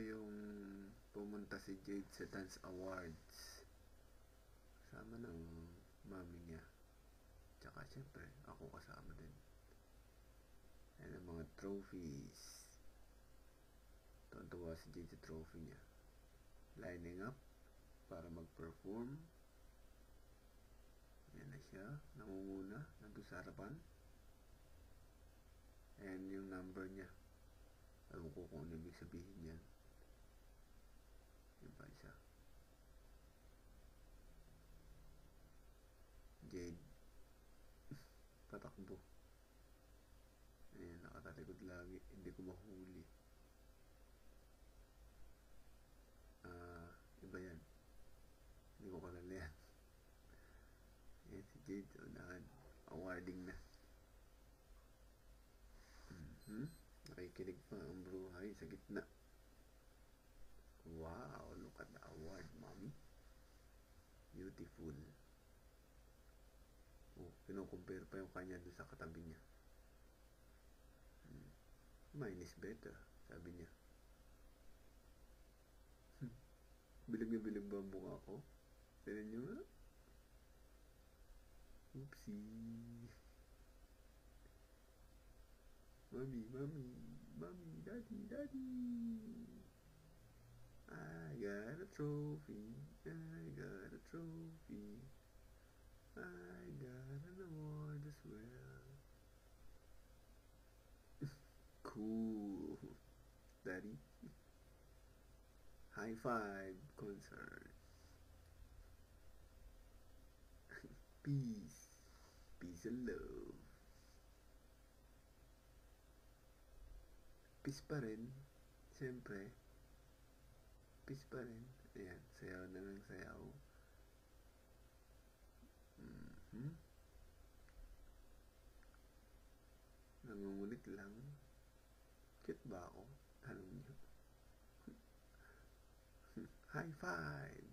yung pumunta si Jade sa Dance Awards. Kasama ng mami niya. Tsaka syempre, ako kasama din. Ayan ang mga trophies. Tuwa si Jade sa trophy niya. Lining up para mag-perform. Ayan na siya. Nangunguna. Nandun sa harapan. Ayan yung number niya. Alam ko kung ano ibig sabihin yan. Yan pa isa. Jade. Patakbo. Ayan, nakatalikod lagi. Hindi ko mahuli. Iba yan. Hindi ko kalala yan. Ayan si Jade. Unahan. Awarding na. Nakikinig pa ang bruhay sa gitna. Wow, look at the award, mommy. Beautiful. Oh, kinukumpare pa yung kanya doon sa katabi niya. Mine is better, sabi niya. Bilag na bilag ba ang mukha ko? Tignan niyo nga. Oopsie. Mommy, mommy, mommy, daddy, daddy. I got a trophy. I got a trophy. I got an award as well. Cool. Daddy. High five concert. Peace. Peace and love. Peace pa rin. Siyempre. Peace pa rin. Ayan. Sayaw na ng sayaw. Nangungulit lang. Cute ba ako? Tanong niyo. High five!